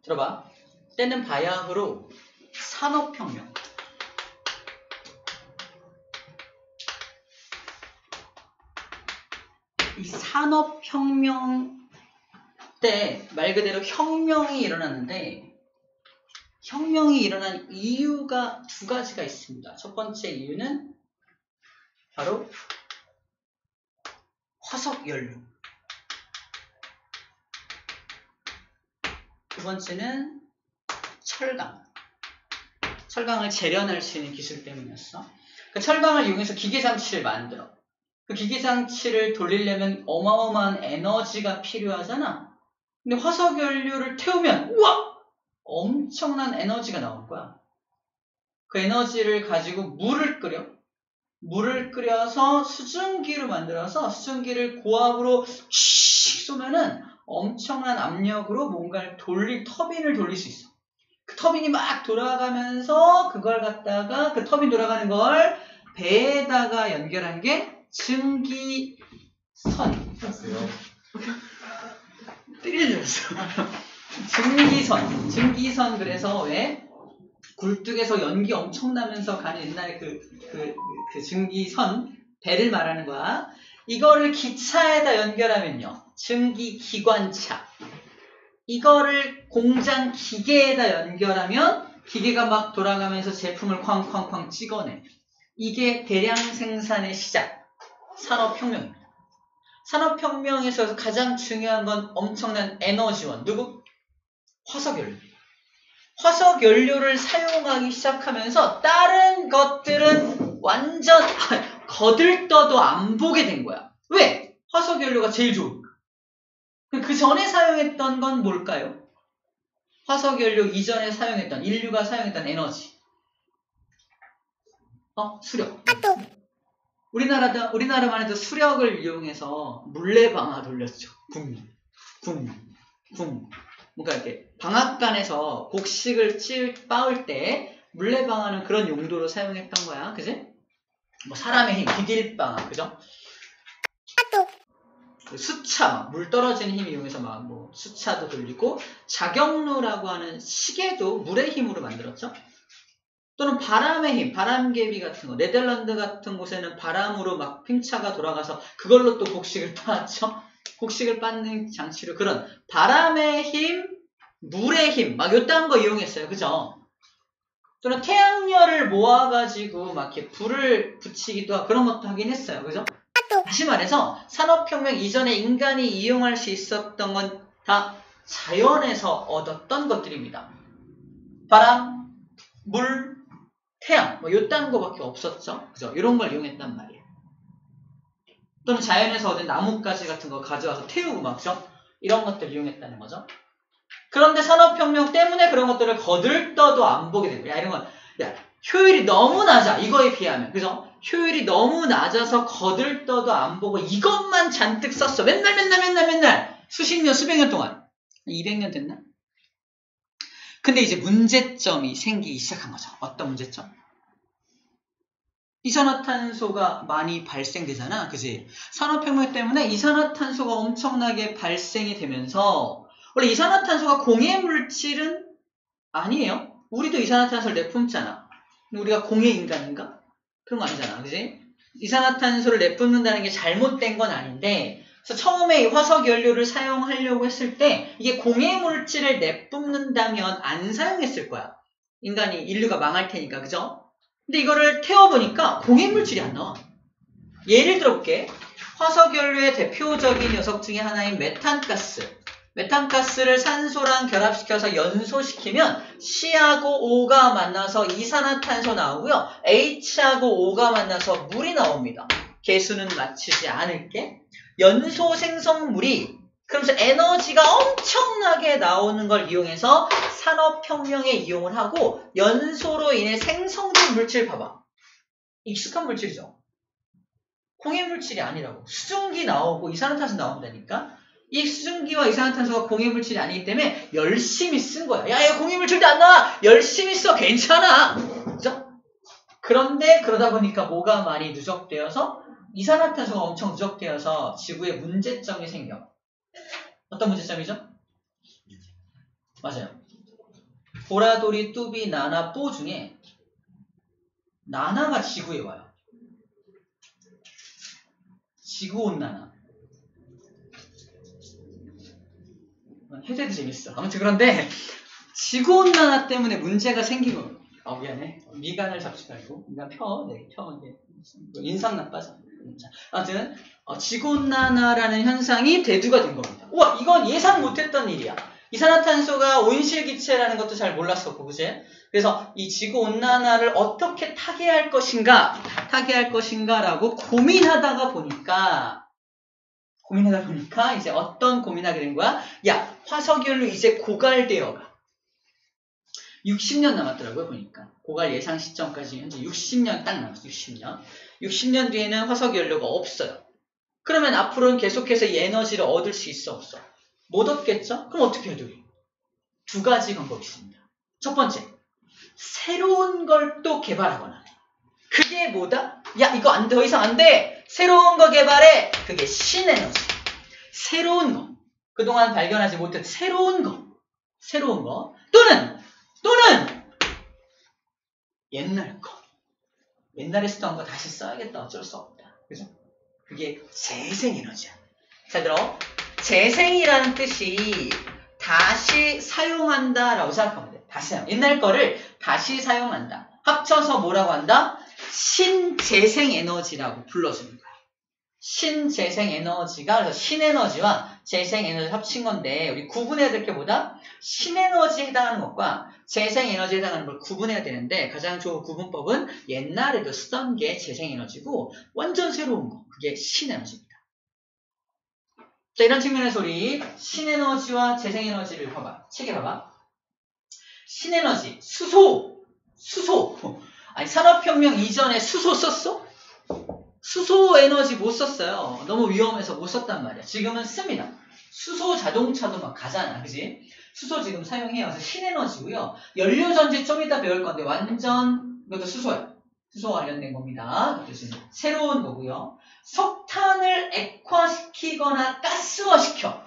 들어봐. 때는 바야흐로 산업혁명. 이 산업혁명 때 말 그대로 혁명이 일어났는데 혁명이 일어난 이유가 두 가지가 있습니다. 첫 번째 이유는 바로 화석연료. 두 번째는 철강. 철강을 재련할 수 있는 기술 때문이었어. 그 철강을 이용해서 기계장치를 만들어. 그 기계장치를 돌리려면 어마어마한 에너지가 필요하잖아. 근데 화석연료를 태우면 우와! 엄청난 에너지가 나올 거야. 그 에너지를 가지고 물을 끓여. 물을 끓여서 수증기로 만들어서 수증기를 고압으로 슉 쏘면은 엄청난 압력으로 뭔가를 터빈을 돌릴 수 있어. 그 터빈이 막 돌아가면서 그걸 갖다가 그 터빈 돌아가는 걸 배에다가 연결한 게 증기선. 때려줬어. 증기선. 그래서 왜? 굴뚝에서 연기 엄청 나면서 가는 옛날에 그 증기선, 배를 말하는 거야. 이거를 기차에다 연결하면요. 증기기관차. 이거를 공장 기계에다 연결하면 기계가 막 돌아가면서 제품을 쾅쾅쾅 찍어내. 이게 대량 생산의 시작. 산업혁명입니다. 산업혁명에서 가장 중요한 건 엄청난 에너지원. 누구? 화석연료. 화석연료를 사용하기 시작하면서 다른 것들은 완전 거들떠도 안 보게 된 거야. 왜? 화석연료가 제일 좋으니까. 그 전에 사용했던 건 뭘까요? 화석연료 이전에 사용했던, 인류가 사용했던 에너지. 수력. 우리나라만 해도 수력을 이용해서 물레방아 돌렸죠. 쿵. 뭔가 이렇게 방앗간에서 곡식을 빻을 때 물레방아는 그런 용도로 사용했던 거야. 그지? 뭐 사람의 힘, 디딜방아, 그죠? 수차, 물 떨어지는 힘 이용해서 뭐 수차도 돌리고, 자경루라고 하는 시계도 물의 힘으로 만들었죠. 또는 바람의 힘, 바람개비 같은 거, 네덜란드 같은 곳에는 바람으로 막 팽차가 돌아가서 그걸로 또 곡식을 빻았죠. 곡식을 빻는 장치로 그런 바람의 힘, 물의 힘, 막 요딴 거 이용했어요. 그죠? 또는 태양열을 모아가지고 막 이렇게 불을 붙이기도 하고 그런 것도 하긴 했어요. 그죠? 다시 말해서 산업혁명 이전에 인간이 이용할 수 있었던 건 다 자연에서 얻었던 것들입니다. 바람, 물, 태양, 뭐 요딴 거밖에 없었죠. 그죠? 이런 걸 이용했단 말이에요. 또는 자연에서 얻은 나뭇가지 같은 거 가져와서 태우고 막죠. 이런 것들 이용했다는 거죠. 그런데 산업혁명 때문에 그런 것들을 거들떠도 안 보게 된 거야. 이런 건, 효율이 너무 낮아. 이거에 비하면. 그죠? 효율이 너무 낮아서 거들떠도 안 보고 이것만 잔뜩 썼어. 맨날. 수십 년, 수백 년 동안. 200년 됐나? 근데 이제 문제점이 생기기 시작한 거죠. 어떤 문제점? 이산화탄소가 많이 발생되잖아. 그지? 산업혁명 때문에 이산화탄소가 엄청나게 발생이 되면서 원래 이산화탄소가 공해물질은 아니에요. 우리도 이산화탄소를 내뿜잖아. 우리가 공해인간인가? 그런 거 아니잖아. 그지? 이산화탄소를 내뿜는다는 게 잘못된 건 아닌데 그래서 처음에 이 화석연료를 사용하려고 했을 때 이게 공해물질을 내뿜는다면 안 사용했을 거야. 인류가 망할 테니까. 그죠? 근데 이거를 태워보니까 공해물질이 안 나와. 예를 들어볼게. 화석연료의 대표적인 녀석 중에 하나인 메탄가스. 메탄가스를 산소랑 결합시켜서 연소시키면 C하고 O가 만나서 이산화탄소 나오고요. H하고 O가 만나서 물이 나옵니다. 개수는 맞추지 않을게. 연소 생성물이 그러면서 에너지가 엄청나게 나오는 걸 이용해서 산업혁명에 이용을 하고 연소로 인해 생성된 물질 봐봐. 익숙한 물질이죠. 공해물질이 아니라고. 수증기 나오고 이산화탄소 나온다니까. 이 수증기와 이산화탄소가 공해물질이 아니기 때문에 열심히 쓴 거야. 야, 이거 공해물질도 안 나와. 열심히 써. 괜찮아. 그죠? 그런데 그러다 보니까 뭐가 많이 누적되어서 이산화탄소가 엄청 누적되어서 지구에 문제점이 생겨. 어떤 문제점이죠? 맞아요. 보라돌이, 뚜비, 나나, 뽀 중에 나나가 지구에 와요. 지구온난화. 해제도 재밌어. 아무튼 그런데 지구온난화 때문에 문제가 생긴 거. 미안해. 미간을 잡지 말고 미간 펴. 네, 펴. 이게 인상 나빠져. 아무튼 지구온난화라는 현상이 대두가 된 겁니다. 우와, 이건 예상 못했던 일이야. 이산화탄소가 온실기체라는 것도 잘 몰랐었고, 그치? 그래서 이 지구온난화를 어떻게 타개할 것인가라고 고민하다 보니까 이제 어떤 고민하게 된 거야? 야, 화석연료 이제 고갈되어가. 60년 남았더라고요, 보니까. 고갈 예상 시점까지 현재 60년 딱 남았어요, 60년. 60년 뒤에는 화석연료가 없어요. 그러면 앞으로는 계속해서 이 에너지를 얻을 수 있어, 없어? 못 얻겠죠? 그럼 어떻게 해야 돼? 두 가지 방법이 있습니다. 첫 번째, 새로운 걸 또 개발하거나. 그게 뭐다? 야, 이거 더 이상 안 돼! 새로운 거 개발해! 그게 신에너지. 새로운 거. 그동안 발견하지 못했던 새로운 거. 또는 옛날 거. 옛날에 쓰던 거 다시 써야겠다. 어쩔 수 없다. 그죠? 그게 재생에너지야. 잘 들어. 재생이라는 뜻이 다시 사용한다라고 생각하면 돼. 다시 사용. 옛날 거를 다시 사용한다. 합쳐서 뭐라고 한다? 신재생에너지라고 불러주는 거야. 신재생에너지가 그래서 신에너지와 재생에너지 합친 건데 우리 구분해야 될 게 뭐다? 신에너지에 해당하는 것과 재생에너지에 해당하는 걸 구분해야 되는데 가장 좋은 구분법은 옛날에도 쓰던 게 재생에너지고 완전 새로운 거 그게 신에너지입니다. 자, 이런 측면에서 우리 신에너지와 재생에너지를 봐봐. 책에 봐봐. 신에너지, 수소. 아니 산업혁명 이전에 수소 썼어? 수소 에너지 못 썼어요. 너무 위험해서 못 썼단 말이야. 지금은 씁니다. 수소 자동차도 막 가잖아. 그지? 수소 지금 사용해요. 그래서 신에너지고요. 연료전지 좀 이따 배울 건데 완전 이것도 수소야. 수소와 관련된 겁니다. 그래서 새로운 거고요. 석탄을 액화시키거나 가스화시켜.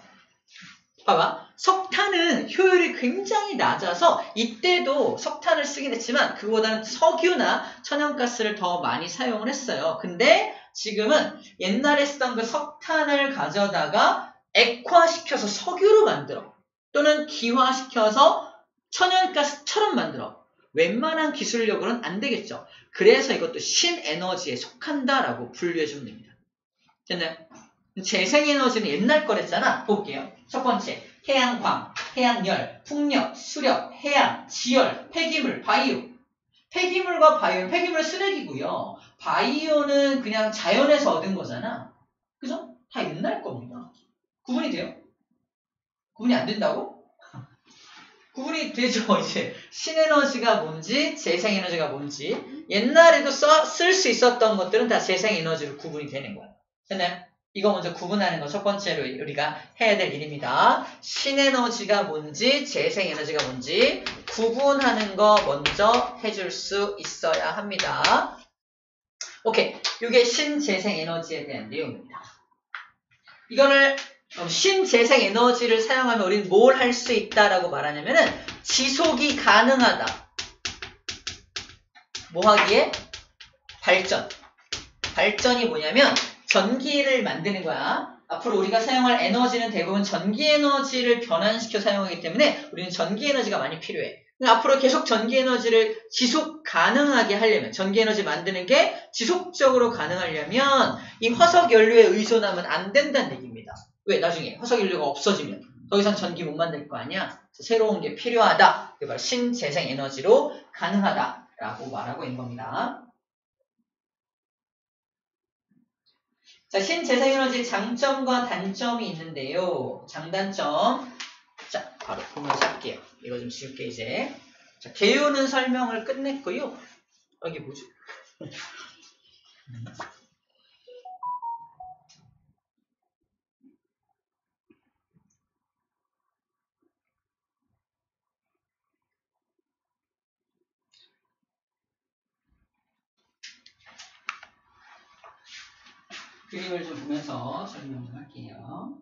봐봐. 석탄은 효율이 굉장히 낮아서 이때도 석탄을 쓰긴 했지만 그거보다는 석유나 천연가스를 더 많이 사용을 했어요. 근데 지금은 옛날에 쓰던 그 석탄을 가져다가 액화시켜서 석유로 만들어. 또는 기화시켜서 천연가스처럼 만들어. 웬만한 기술력으로는 안 되겠죠. 그래서 이것도 신에너지에 속한다라고 분류해주면 됩니다. 됐나요? 재생에너지는 옛날 거랬잖아. 볼게요. 첫 번째, 태양광, 태양열, 풍력, 수력, 해양, 지열, 폐기물, 바이오. 폐기물과 바이오는 폐기물 쓰레기고요. 바이오는 그냥 자연에서 얻은 거잖아. 그죠? 다 옛날 겁니다. 구분이 돼요? 구분이 안 된다고? 구분이 되죠. 이제 신에너지가 뭔지 재생에너지가 뭔지 옛날에도 쓸 수 있었던 것들은 다 재생에너지로 구분이 되는 거야. 됐나요? 이거 먼저 구분하는 거 첫 번째로 우리가 해야 될 일입니다. 신에너지가 뭔지 재생에너지가 뭔지 구분하는 거 먼저 해줄 수 있어야 합니다. 오케이, 이게 신재생에너지에 대한 내용입니다. 이거를 신재생에너지를 사용하면 우리는 뭘 할 수 있다라고 말하냐면은 지속이 가능하다. 뭐 하기에? 발전이 뭐냐면 전기를 만드는 거야. 앞으로 우리가 사용할 에너지는 대부분 전기에너지를 변환시켜 사용하기 때문에 우리는 전기에너지가 많이 필요해. 앞으로 계속 전기에너지를 지속 가능하게 하려면 전기에너지 만드는 게 지속적으로 가능하려면 이 화석연료에 의존하면 안 된다는 얘기입니다. 왜? 나중에 화석연료가 없어지면 더 이상 전기 못 만들 거 아니야? 새로운 게 필요하다. 그게 바로 신재생에너지로 가능하다라고 말하고 있는 겁니다. 자, 신재생에너지 장점과 단점이 있는데요. 장단점. 자, 바로 보면서 할게요. 이거 좀 지울게, 이제. 자, 개요는 설명을 끝냈고요. 이게 뭐지? 그림을 좀 보면서 설명을 할게요.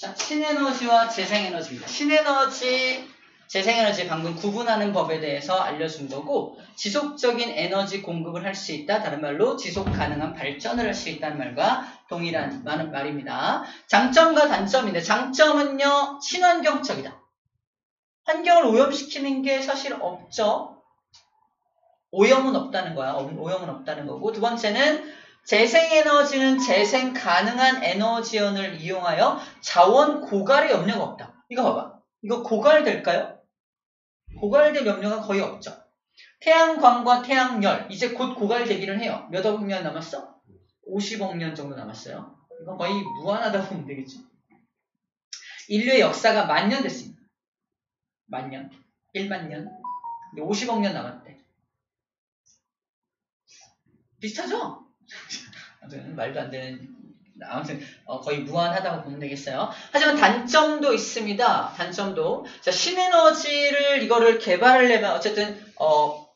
자, 신에너지와 재생에너지입니다. 신에너지, 재생에너지 방금 구분하는 법에 대해서 알려준 거고, 지속적인 에너지 공급을 할 수 있다. 다른 말로 지속 가능한 발전을 할 수 있다는 말과 동일한 말입니다. 장점과 단점인데, 장점은요, 친환경적이다. 환경을 오염시키는 게 사실 없죠. 오염은 없다는 거야. 오염은 없다는 거고, 두 번째는 재생에너지는 재생 가능한 에너지원을 이용하여 자원 고갈의 염려가 없다. 이거 봐봐. 이거 고갈될까요? 고갈될 염려가 거의 없죠. 태양광과 태양열, 이제 곧 고갈되기를 해요. 몇 억 년 남았어? 50억 년 정도 남았어요. 이건 거의 무한하다고 보면 되겠죠. 인류의 역사가 10,000년 됐습니다. 10,000년. 1만 년. 50억 년 남았대. 비슷하죠? 말도 안 되는, 아무튼 거의 무한하다고 보면 되겠어요. 하지만 단점도 있습니다. 단점도. 자, 신에너지를 이거를 개발하려면 어쨌든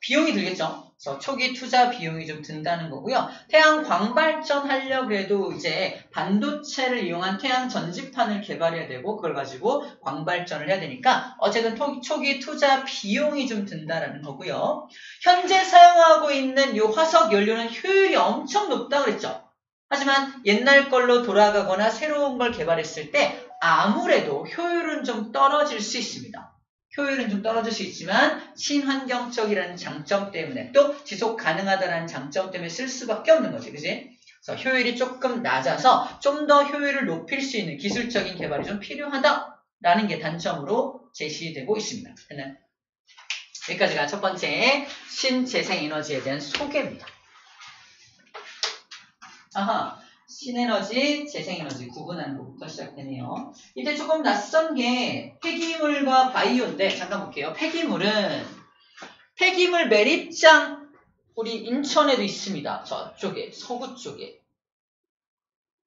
비용이 들겠죠. 그래서 초기 투자 비용이 좀 든다는 거고요. 태양 광발전 하려고 해도 이제 반도체를 이용한 태양 전지판을 개발해야 되고, 그걸 가지고 광발전을 해야 되니까 어쨌든 초기 투자 비용이 좀 든다라는 거고요. 현재 사용하고 있는 이 화석 연료는 효율이 엄청 높다 그랬죠. 하지만 옛날 걸로 돌아가거나 새로운 걸 개발했을 때 아무래도 효율은 좀 떨어질 수 있습니다. 효율은 좀 떨어질 수 있지만 친환경적이라는 장점 때문에, 또 지속 가능하다는 장점 때문에 쓸 수밖에 없는 거지. 그지? 그래서 효율이 조금 낮아서 좀 더 효율을 높일 수 있는 기술적인 개발이 좀 필요하다라는 게 단점으로 제시되고 있습니다. 됐나요? 여기까지가 첫 번째 신재생에너지에 대한 소개입니다. 아하, 신에너지, 재생에너지 구분하는 것부터 시작되네요. 이때 조금 낯선 게 폐기물과 바이오인데, 잠깐 볼게요. 폐기물 매립장, 우리 인천에도 있습니다. 저쪽에, 서구 쪽에.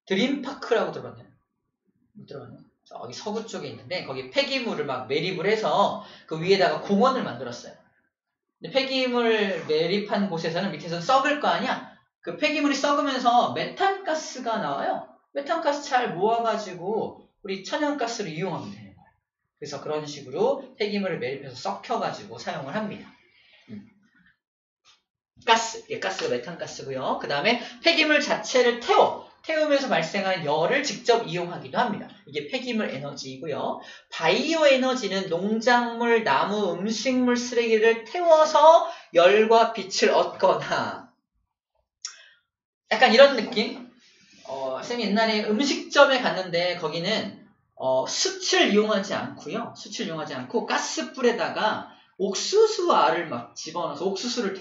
드림파크라고 들어봤나요? 못 들어봤나요? 저기 서구 쪽에 있는데, 거기 폐기물을 막 매립을 해서 그 위에다가 공원을 만들었어요. 근데 폐기물 매립한 곳에서는 밑에서 썩을 거 아니야? 그 폐기물이 썩으면서 메탄가스가 나와요. 메탄가스 잘 모아가지고 우리 천연가스를 이용하면 되는 거예요. 그래서 그런 식으로 폐기물을 매립해서 썩혀가지고 사용을 합니다. 가스가 메탄가스고요. 그 다음에 폐기물 자체를 태우면서 발생하는 열을 직접 이용하기도 합니다. 이게 폐기물 에너지이고요. 바이오 에너지는 농작물, 나무, 음식물 쓰레기를 태워서 열과 빛을 얻거나, 약간 이런 느낌? 쌤이 옛날에 음식점에 갔는데 거기는 숯을 이용하지 않고 가스불에다가 옥수수알을 막 집어넣어서 옥수수를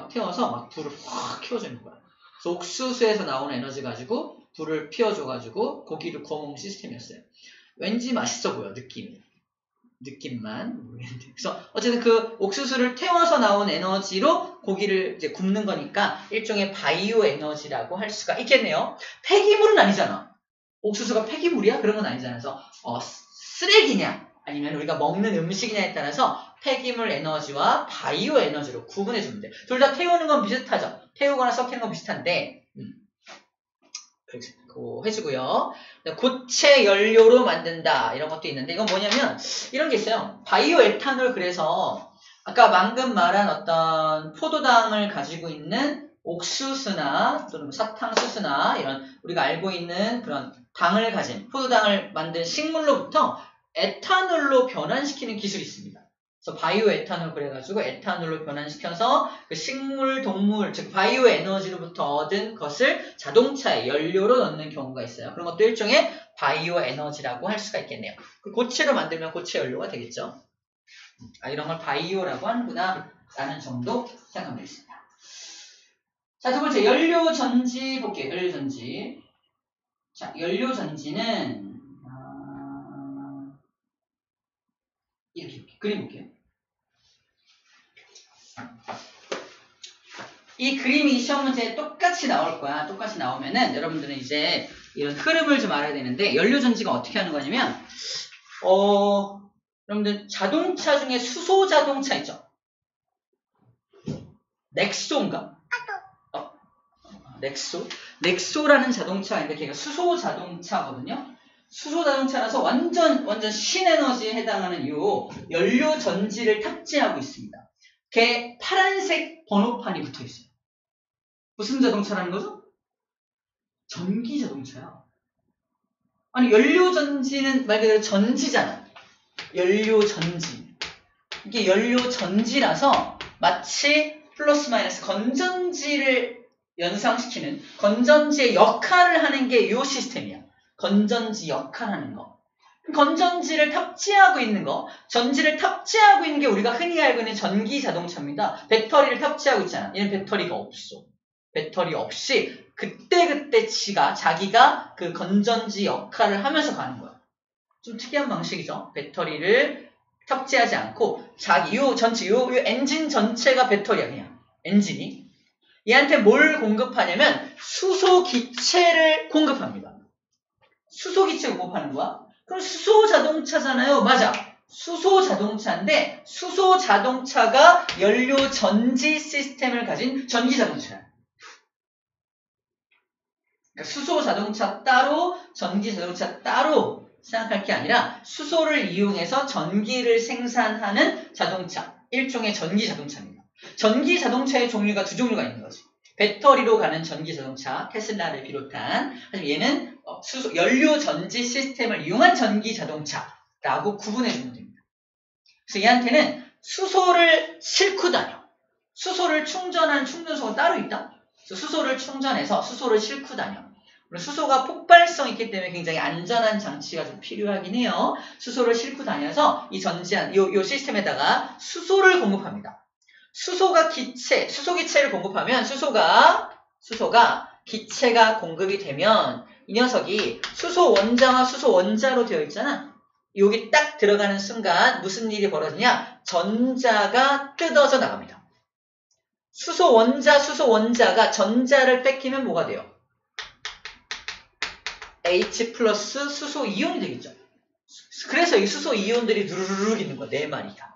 태워서 막 불을 확 켜주는 거야. 그래서 옥수수에서 나오는 에너지 가지고 불을 피워줘가지고 고기를 구워 먹는 시스템이었어요. 왠지 맛있어 보여, 느낌만 모르겠는데. 그래서 어쨌든 그 옥수수를 태워서 나온 에너지로 고기를 이제 굽는 거니까 일종의 바이오 에너지라고 할 수가 있겠네요. 폐기물은 아니잖아. 옥수수가 폐기물이야? 그런 건 아니잖아. 그래서 쓰레기냐 아니면 우리가 먹는 음식이냐에 따라서 폐기물 에너지와 바이오 에너지로 구분해 주면 돼. 둘 다 태우는 건 비슷하죠. 태우거나 썩히는 건 비슷한데 그렇게 해주고요. 고체 연료로 만든다 이런 것도 있는데, 이건 뭐냐면 이런 게 있어요. 바이오 에탄올. 그래서 아까 방금 말한 어떤 포도당을 가지고 있는 옥수수나 또는 사탕수수나 이런 우리가 알고 있는 그런 당을 가진 포도당을 만든 식물로부터 에탄올로 변환시키는 기술이 있습니다. 그래서 바이오 에탄올 그래가지고 에탄올로 변환시켜서 그 식물, 동물, 즉 바이오 에너지로부터 얻은 것을 자동차에 연료로 넣는 경우가 있어요. 그런 것도 일종의 바이오 에너지라고 할 수가 있겠네요. 그 고체로 만들면 고체 연료가 되겠죠. 이런 걸 바이오라고 하는구나 라는 정도 생각하면 되겠습니다. 자, 두 번째 연료전지 볼게요. 연료전지. 자, 연료전지는 이렇게 그림 볼게요. 이 그림이 시험 문제에 똑같이 나올 거야. 똑같이 나오면은 여러분들은 이제 이런 흐름을 좀 알아야 되는데, 연료전지가 어떻게 하는 거냐면 여러분들 자동차 중에 수소 자동차 있죠? 넥소인가? 넥소라는 자동차가 있는데 걔가 수소 자동차거든요. 수소 자동차라서 완전 신에너지에 해당하는 이 연료 전지를 탑재하고 있습니다. 걔 파란색 번호판이 붙어 있어요. 무슨 자동차라는 거죠? 전기 자동차야. 아니 연료 전지는 말 그대로 전지잖아. 연료 전지. 이게 연료 전지라서 마치 플러스 마이너스 건전지를 연상시키는 건전지의 역할을 하는 게 이 시스템이야. 건전지 역할하는 거. 건전지를 탑재하고 있는 거, 전지를 탑재하고 있는 게 우리가 흔히 알고 있는 전기 자동차입니다. 배터리를 탑재하고 있잖아. 얘는 배터리가 없어. 배터리 없이 그때 자기가 그 건전지 역할을 하면서 가는 거야. 좀 특이한 방식이죠. 배터리를 탑재하지 않고 요 엔진 전체가 배터리야. 그냥 엔진이 얘한테 뭘 공급하냐면 수소 기체를 공급합니다. 수소 기체 공급하는 거야. 그럼 수소 자동차잖아요. 맞아. 수소 자동차인데 수소 자동차가 연료 전지 시스템을 가진 전기 자동차야. 그러니까 수소 자동차 따로 전기 자동차 따로 생각할 게 아니라 수소를 이용해서 전기를 생산하는 자동차. 일종의 전기 자동차입니다. 전기 자동차의 종류가 두 종류가 있는 거지. 배터리로 가는 전기 자동차, 테슬라를 비롯한. 하지만 얘는 연료 전지 시스템을 이용한 전기 자동차라고 구분해주면 됩니다. 그래서 얘한테는 수소를 싣고 다녀. 수소를 충전한 충전소가 따로 있다. 그래서 수소를 충전해서 수소를 싣고 다녀. 수소가 폭발성이 있기 때문에 굉장히 안전한 장치가 좀 필요하긴 해요. 수소를 싣고 다녀서 이 요 시스템에다가 수소를 공급합니다. 수소 기체를 공급하면 수소가 기체가 공급이 되면 이 녀석이 수소 원자와 수소 원자로 되어 있잖아. 여기 딱 들어가는 순간 무슨 일이 벌어지냐? 전자가 뜯어져 나갑니다. 수소 원자가 전자를 뺏기면 뭐가 돼요? H 플러스 수소 이온이 되겠죠. 그래서 이 수소 이온들이 누르르륵 있는 거야. 4마리가.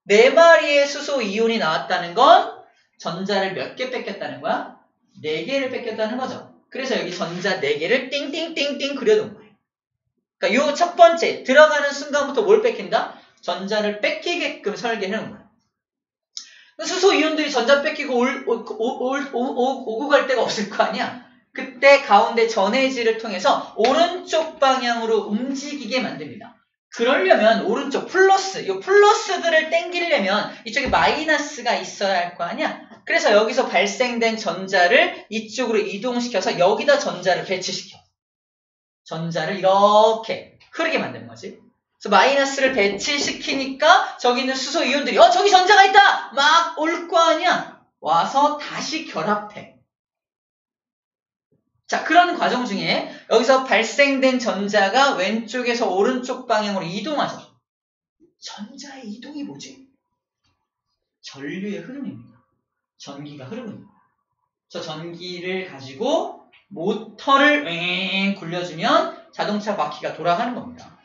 4마리의 수소 이온이 나왔다는 건 전자를 몇 개 뺏겼다는 거야? 4개를 뺏겼다는 거죠. 그래서 여기 전자 4개를 띵띵띵띵 그려놓은 거예요. 그러니까 요 첫 번째 들어가는 순간부터 뭘 뺏긴다? 전자를 뺏기게끔 설계해놓은 거야. 수소 이온들이 전자 뺏기고 오고 갈 데가 없을 거 아니야? 그때 가운데 전해질을 통해서 오른쪽 방향으로 움직이게 만듭니다. 그러려면 오른쪽 플러스, 이 플러스들을 땡기려면 이쪽에 마이너스가 있어야 할 거 아니야? 그래서 여기서 발생된 전자를 이쪽으로 이동시켜서 여기다 전자를 배치시켜. 전자를 이렇게 흐르게 만드는 거지. 그래서 마이너스를 배치시키니까 저기 있는 수소 이온들이 저기 전자가 있다! 막 올 거 아니야? 와서 다시 결합해. 자, 그런 과정 중에 여기서 발생된 전자가 왼쪽에서 오른쪽 방향으로 이동하죠. 전자의 이동이 뭐지? 전류의 흐름입니다. 전기가 흐름입니다. 저 전기를 가지고 모터를 굴려주면 자동차 바퀴가 돌아가는 겁니다.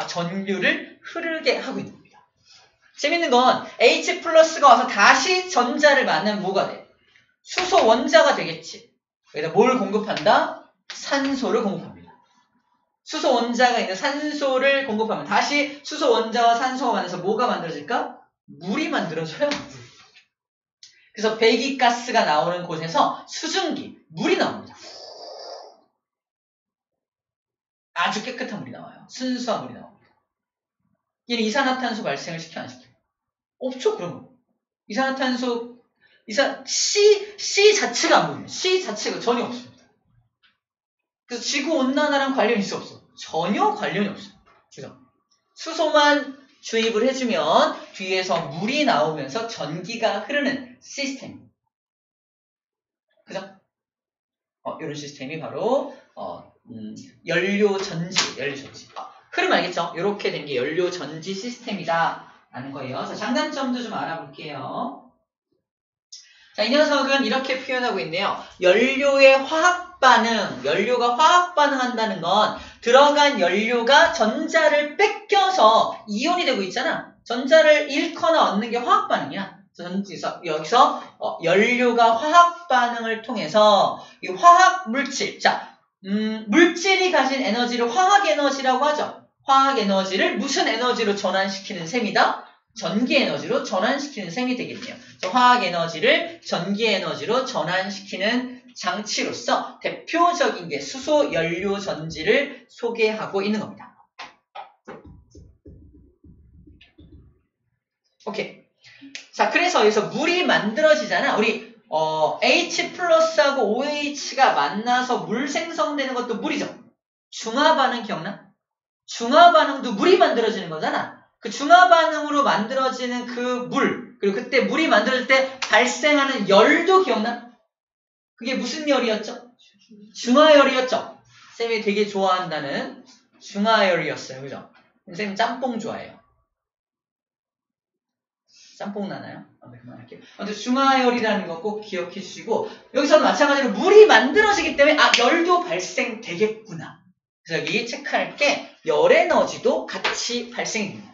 전류를 흐르게 하고 있는 겁니다. 재밌는 건 H 플러스가 와서 다시 전자를 만나면 뭐가 돼? 수소 원자가 되겠지. 여기다 뭘 공급한다? 산소를 공급합니다. 수소 원자가 있는 산소를 공급하면 다시 수소 원자와 산소가 만나서 뭐가 만들어질까? 물이 만들어져요. 그래서 배기가스가 나오는 곳에서 수증기, 물이 나옵니다. 아주 깨끗한 물이 나와요. 순수한 물이 나옵니다. 얘는 이산화탄소 발생을 시켜 안 시켜? 없죠, 그러면. 이산화탄소 C 자체가 안 보여요. C 자체가 전혀 없습니다. 그래서 지구온난화랑 관련이 있어 없어? 전혀 관련이 없어요. 그래서 수소만 주입을 해주면 뒤에서 물이 나오면서 전기가 흐르는 시스템. 그죠? 이런 시스템이 바로 연료 전지. 흐름 알겠죠? 이렇게 된 게 연료 전지 시스템이다 라는 거예요. 자, 장단점도 좀 알아볼게요. 자, 이 녀석은 이렇게 표현하고 있네요. 연료가 화학 반응한다는 건 들어간 연료가 전자를 뺏겨서 이온이 되고 있잖아. 전자를 잃거나 얻는 게 화학 반응이야. 그래서 여기서 연료가 화학 반응을 통해서 이 화학 물질, 자, 물질이 가진 에너지를 화학 에너지라고 하죠. 화학 에너지를 무슨 에너지로 전환시키는 셈이다? 전기 에너지로 전환시키는 셈이 되겠네요. 화학 에너지를 전기 에너지로 전환시키는 장치로서 대표적인 게 수소 연료 전지를 소개하고 있는 겁니다. 오케이. 자, 그래서 여기서 물이 만들어지잖아. 우리 H 플러스하고 OH가 만나서 물 생성되는 것도 물이죠. 중화반응 기억나? 중화반응도 물이 만들어지는 거잖아. 그 중화반응으로 만들어지는 그 물, 그리고 그때 물이 만들어질 때 발생하는 열도 기억나? 그게 무슨 열이었죠? 중화열이었죠. 쌤이 되게 좋아한다는 중화열이었어요. 그죠? 쌤 짬뽕 좋아해요. 짬뽕 나나요? 네, 그만할게요. 아무튼 중화열이라는 거 꼭 기억해 주시고, 여기서는 마찬가지로 물이 만들어지기 때문에 열도 발생되겠구나. 그래서 여기 체크할 게 열 에너지도 같이 발생이 됩니다.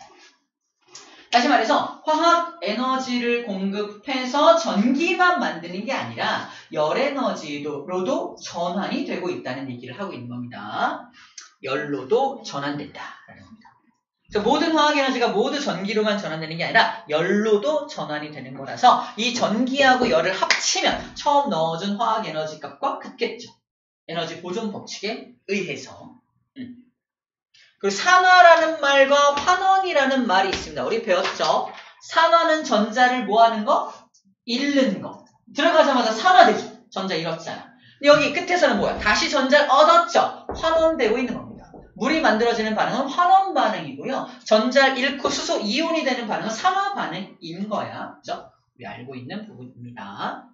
다시 말해서 화학 에너지를 공급해서 전기만 만드는 게 아니라 열 에너지로도 전환이 되고 있다는 얘기를 하고 있는 겁니다. 열로도 전환된다라는 겁니다. 그래서 모든 화학 에너지가 모두 전기로만 전환되는 게 아니라 열로도 전환이 되는 거라서 이 전기하고 열을 합치면 처음 넣어준 화학 에너지 값과 같겠죠. 에너지 보존 법칙에 의해서. 그리고 산화라는 말과 환원이라는 말이 있습니다. 우리 배웠죠? 산화는 전자를 뭐 하는 거? 잃는 거. 들어가자마자 산화되죠. 전자 잃었잖아. 근데 여기 끝에서는 뭐야? 다시 전자를 얻었죠. 환원되고 있는 겁니다. 물이 만들어지는 반응은 환원 반응이고요. 전자를 잃고 수소 이온이 되는 반응은 산화 반응인 거야. 그죠? 우리 알고 있는 부분입니다.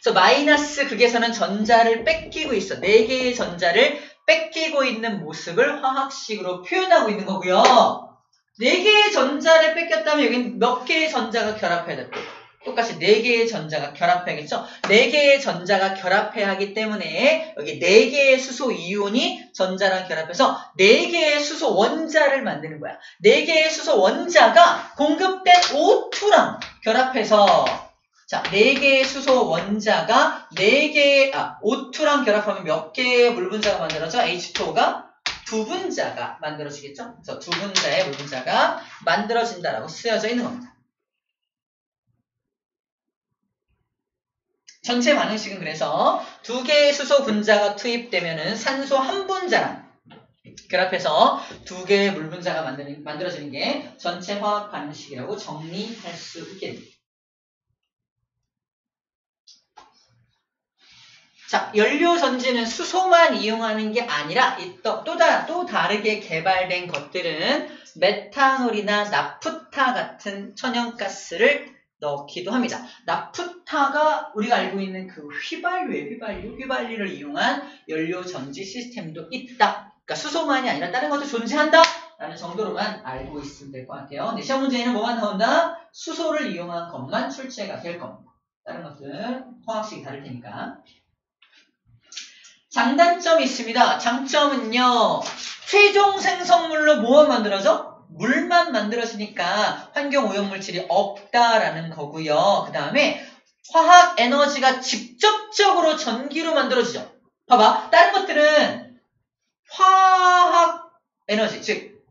그래서 마이너스 극에서는 전자를 뺏기고 있어. 4개의 전자를 뺏기고 있는 모습을 화학식으로 표현하고 있는 거고요. 4개의 전자를 뺏겼다면 여기는 몇 개의 전자가 결합해야 될까요? 똑같이 4개의 전자가 결합해야겠죠? 4개의 전자가 결합해야 하기 때문에 여기 4개의 수소 이온이 전자랑 결합해서 4개의 수소 원자를 만드는 거야. 4개의 수소 원자가 공급된 O2랑 결합해서 자, 4개의 수소 원자가 4개의 O2랑 결합하면 몇 개의 물 분자가 만들어져? H2O가 2분자가 만들어지겠죠? 그래서 2분자의 물 분자가 만들어진다라고 쓰여져 있는 겁니다. 전체 반응식은 그래서 2개의 수소 분자가 투입되면은 산소 1분자랑 결합해서 2개의 물 분자가 만들어지는 게 전체 화학 반응식이라고 정리할 수 있겠습니다. 자, 연료 전지는 수소만 이용하는 게 아니라 또 다르게 개발된 것들은 메탄올이나 나프타 같은 천연가스를 넣기도 합니다. 나프타가 우리가 알고 있는 그 휘발유를 이용한 연료 전지 시스템도 있다. 그러니까 수소만이 아니라 다른 것도 존재한다 라는 정도로만 알고 있으면 될 것 같아요. 근데 시험 문제에는 뭐가 나온다? 수소를 이용한 것만 출제가 될 겁니다. 다른 것들은 화학식이 다를 테니까. 장단점이 있습니다. 장점은요. 최종 생성물로 뭐만 만들어져? 물만 만들어지니까 환경오염물질이 없다라는 거고요. 그 다음에 화학 에너지가 직접적으로 전기로 만들어지죠. 봐봐. 다른 것들은 화학 에너지, 즉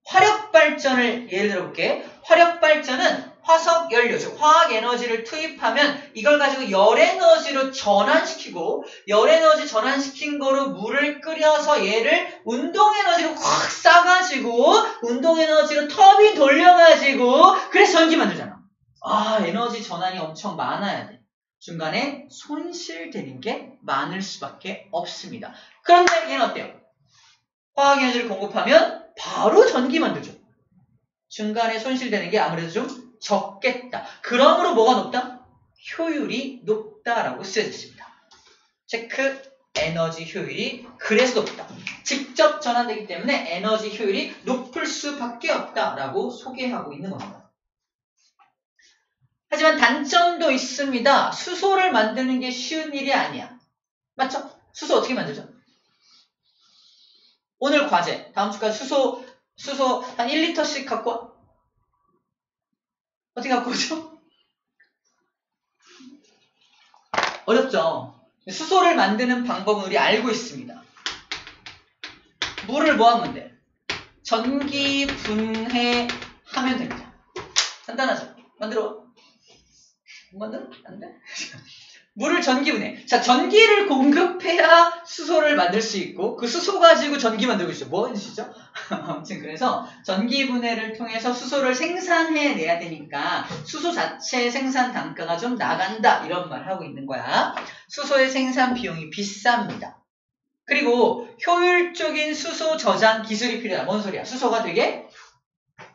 화력발전을 예를 들어볼게. 화력발전은 화석 연료, 즉 화학 에너지를 투입하면 이걸 가지고 열 에너지로 전환시키고 열 에너지 전환시킨 거로 물을 끓여서 얘를 운동 에너지로 확 싸가지고 운동 에너지로 터빈 돌려가지고 그래서 전기 만들잖아. 에너지 전환이 엄청 많아야 돼. 중간에 손실되는 게 많을 수밖에 없습니다. 그런데 얘는 어때요? 화학 에너지를 공급하면 바로 전기 만들죠. 중간에 손실되는 게 아무래도 좀 적겠다. 그러므로 뭐가 높다? 효율이 높다라고 쓰여져 있습니다. 체크, 에너지 효율이 그래서 높다. 직접 전환되기 때문에 에너지 효율이 높을 수밖에 없다라고 소개하고 있는 겁니다. 하지만 단점도 있습니다. 수소를 만드는 게 쉬운 일이 아니야. 맞죠? 수소 어떻게 만들죠? 오늘 과제, 다음 주까지 수소 한 1리터씩 갖고 와. 어떻게 갖고 오죠? 어렵죠? 수소를 만드는 방법은 우리 알고 있습니다. 물을 뭐 하면 돼? 전기 분해하면 됩니다. 간단하죠? 만들어. 못 만들어? 안 돼? 물을 전기분해. 자, 전기를 공급해야 수소를 만들 수 있고 그 수소 가지고 전기 만들고 있죠. 뭐 하는 짓이죠? 아무튼 그래서 전기분해를 통해서 수소를 생산해내야 되니까 수소 자체 생산 단가가 좀 나간다 이런 말 하고 있는 거야. 수소의 생산 비용이 비쌉니다. 그리고 효율적인 수소 저장 기술이 필요하다. 뭔 소리야? 수소가 되게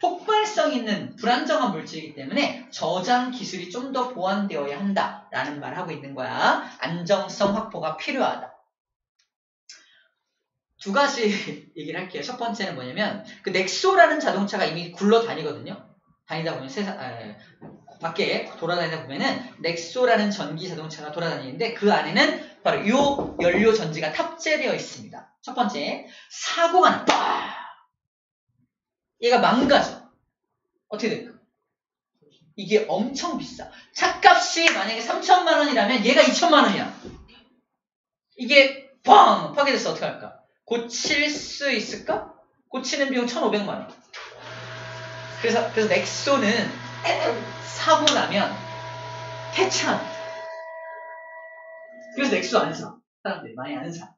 폭발성 있는 불안정한 물질이기 때문에 저장 기술이 좀 더 보완되어야 한다라는 말을 하고 있는 거야. 안정성 확보가 필요하다. 두 가지 얘기를 할게요. 첫 번째는 뭐냐면 그 넥소라는 자동차가 이미 굴러다니거든요. 다니다 보면 밖에 돌아다니다 보면은 넥소라는 전기 자동차가 돌아다니는데 그 안에는 바로 이 연료 전지가 탑재되어 있습니다. 첫 번째, 사고가 났다. 얘가 망가져. 어떻게 될까? 이게 엄청 비싸. 차값이 만약에 3천만 원이라면 얘가 2천만 원이야. 이게 뻥! 파괴됐어. 어떻게 할까? 고칠 수 있을까? 고치는 비용 1,500만 원. 그래서 넥소는 사고 나면 폐차합니다. 그래서 넥소 안 사. 사람들이 많이 안 사.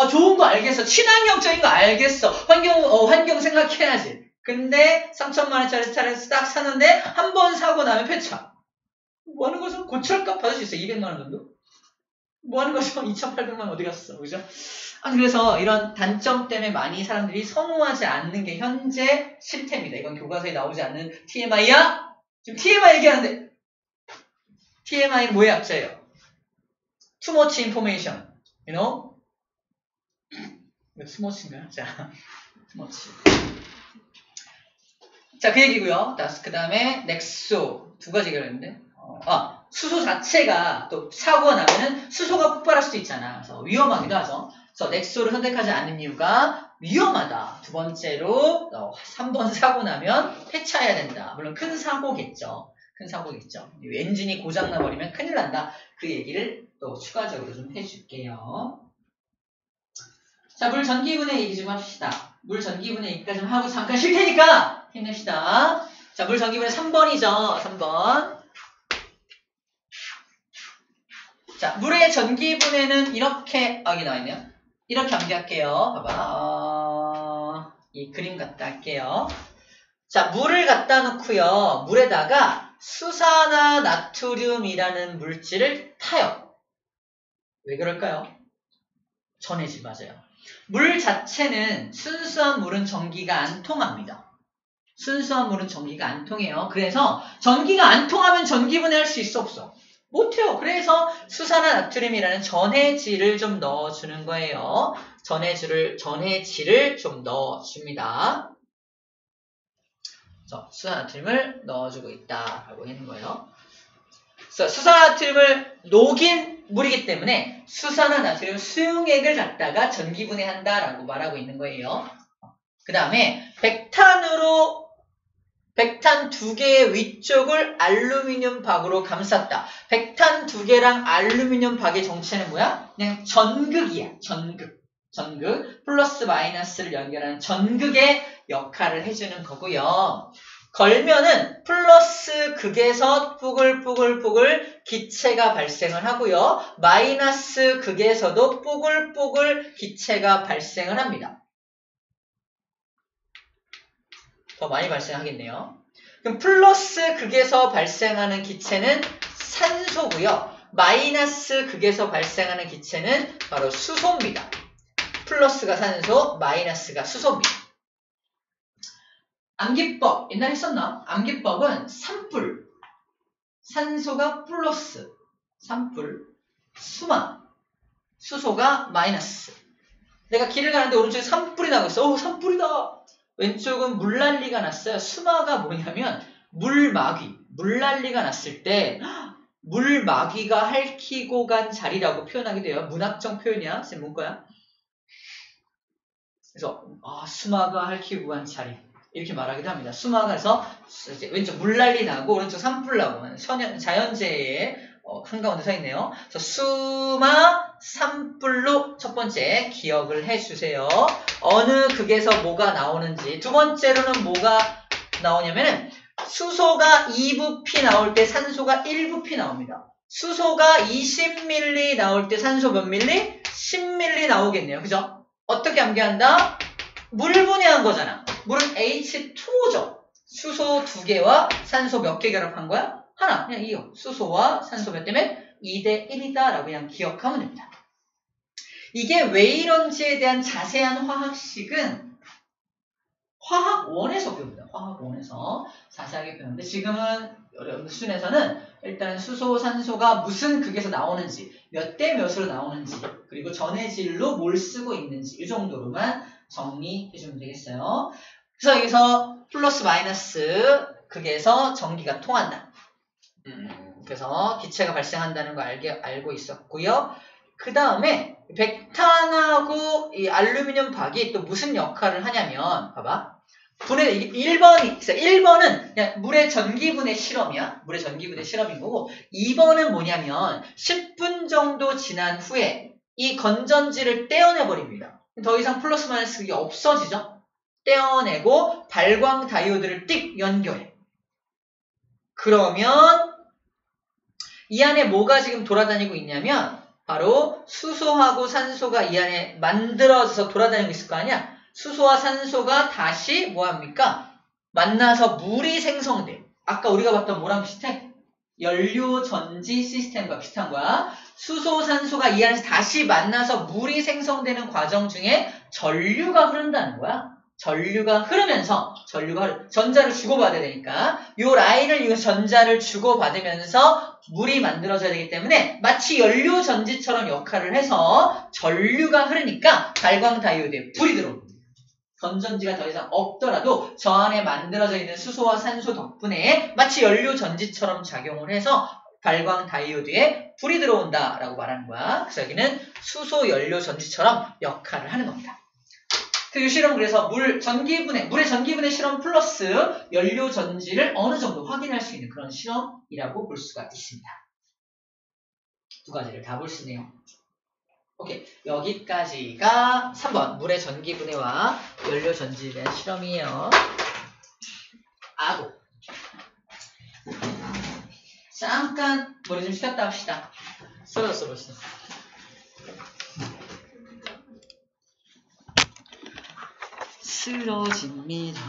좋은 거 알겠어. 친환경적인 거 알겠어. 환경 생각해야지. 근데 3천만 원짜리 차를 딱 사는데 한 번 사고 나면 폐차. 뭐 하는 거죠? 고철값 받을 수 있어. 200만 원 정도? 뭐 하는 거죠? 2,800만 원 어디 갔어? 그죠? 그래서 이런 단점 때문에 많이 사람들이 선호하지 않는 게 현재 실태입니다. 이건 교과서에 나오지 않는 TMI야? 지금 TMI 얘기하는데 TMI는 뭐의 약자예요? Too much information. You know? 이거 too much인가요? 자, too much. 자, 그 얘기고요. 그 다음에 넥소 두 가지 얘기를 했는데 수소 자체가 또 사고가 나면은 수소가 폭발할 수도 있잖아. 그래서 위험하기도 하죠. 그래서 넥소를 선택하지 않는 이유가 위험하다. 두 번째로 3번 사고 나면 폐차해야 된다. 물론 큰 사고겠죠. 큰 사고겠죠. 엔진이 고장 나버리면 큰일 난다. 그 얘기를 또 추가적으로 좀 해줄게요. 자, 물 전기분해 얘기 좀 합시다. 물 전기분해 얘기까지 좀 하고 잠깐 쉴 테니까 힘냅시다. 자, 물 전기분해 3번이죠. 3번. 자, 물의 전기분해는 이렇게 여기 나와있네요. 이렇게 암기할게요. 봐봐. 이 그림 갖다 할게요. 자, 물을 갖다 놓고요. 물에다가 수산화 나트륨이라는 물질을 타요. 왜 그럴까요? 전해질 맞아요. 물 자체는 순수한 물은 전기가 안 통합니다. 순수한 물은 전기가 안 통해요. 그래서 전기가 안 통하면 전기분해할 수 있어 없어? 못해요. 그래서 수산화 나트륨이라는 전해질을 좀 넣어주는 거예요. 전해질을 좀 넣어줍니다. 수산화나트륨을 넣어주고 있다라고 하는 거예요. 그래서 수산화나트륨을 녹인 물이기 때문에 수산화나트륨 수용액을 갖다가 전기분해한다라고 말하고 있는 거예요. 그 다음에 백탄 두 개의 위쪽을 알루미늄 박으로 감쌌다. 백탄 두 개랑 알루미늄 박의 정체는 뭐야? 그냥 전극이야. 전극. 플러스 마이너스를 연결하는 전극의 역할을 해주는 거고요. 걸면은 플러스 극에서 뽀글뽀글 기체가 발생을 하고요. 마이너스 극에서도 뽀글뽀글 기체가 발생을 합니다. 더 많이 발생하겠네요. 그럼 플러스 극에서 발생하는 기체는 산소고요. 마이너스 극에서 발생하는 기체는 바로 수소입니다. 플러스가 산소, 마이너스가 수소입니다. 암기법 옛날에 했었나? 암기법은 산불, 산소가 플러스, 산불, 수마, 수소가 마이너스. 내가 길을 가는데 오른쪽에 산불이 나고 있어. 산불이다. 왼쪽은 물난리가 났어요. 수마가 뭐냐면 물난리가 났을 때 물마귀가 핥히고 간 자리라고 표현하게 돼요. 문학적 표현이야. 쌤 문과야. 그래서 수마가 핥히고 간 자리 이렇게 말하기도 합니다. 수마가 해서 왼쪽 물난리 나고 오른쪽 산불 나고 자연재해의 한가운데 서 있네요. 그래서 수마 산불로 첫 번째 기억을 해주세요. 어느 극에서 뭐가 나오는지. 두 번째로는 뭐가 나오냐면은 수소가 2부피 나올 때 산소가 1부피 나옵니다. 수소가 20ml 나올 때 산소 몇 밀리? 10ml 나오겠네요. 그죠? 어떻게 암기한다? 물 분해한 거잖아. 물은 H2O죠. 수소 2개와 산소 몇 개 결합한 거야? 하나. 그냥 이요. 수소와 산소 몇 대면 2대 1이다 라고 그냥 기억하면 됩니다. 이게 왜 이런지에 대한 자세한 화학식은 화학원에서 배웁니다. 화학원에서 자세하게 배우는데 지금은 여러분 수준에서는 일단 수소, 산소가 무슨 극에서 나오는지, 몇 대 몇으로 나오는지, 그리고 전해질로 뭘 쓰고 있는지 이 정도로만 정리해주면 되겠어요. 그래서 여기서 플러스 마이너스 극에서 전기가 통한다. 그래서 기체가 발생한다는 거 알고 있었고요. 그 다음에 백탄하고 이 알루미늄 박이 또 무슨 역할을 하냐면 봐봐. 1번은 그냥 물의 전기분해 실험이야. 물의 전기분해 실험인 거고 2번은 뭐냐면 10분 정도 지난 후에 이 건전지를 떼어내버립니다. 더 이상 플러스 마이너스 그게 없어지죠. 떼어내고 발광 다이오드를 띡 연결해. 그러면 이 안에 뭐가 지금 돌아다니고 있냐면 바로 수소하고 산소가 이 안에 만들어져서 돌아다니고 있을 거 아니야. 수소와 산소가 다시 뭐합니까? 만나서 물이 생성돼. 아까 우리가 봤던 뭐랑 비슷해? 연료 전지 시스템과 비슷한 거야. 수소, 산소가 이 안에서 다시 만나서 물이 생성되는 과정 중에 전류가 흐른다는 거야. 전류가 흐르면서 전자를 주고받아야 되니까 요 라인을 이용해서 전자를 주고받으면서 물이 만들어져야 되기 때문에 마치 연료 전지처럼 역할을 해서 전류가 흐르니까 발광 다이오드에 불이 들어옵니다. 건전지가 더 이상 없더라도 저 안에 만들어져 있는 수소와 산소 덕분에 마치 연료 전지처럼 작용을 해서 발광 다이오드에 불이 들어온다라고 말하는 거야. 그래서 여기는 수소 연료 전지처럼 역할을 하는 겁니다. 이 실험은 그래서 물의 전기분해 실험 플러스 연료 전지를 어느 정도 확인할 수 있는 그런 실험이라고 볼 수가 있습니다. 두 가지를 다 볼 수 있네요. 오케이. 여기까지가 3번 물의 전기분해와 연료 전지에 대한 실험이에요. 아고. 잠깐 머리 좀 쉬었다 합시다. 쓰러졌어 벌써. 쓰러집니다.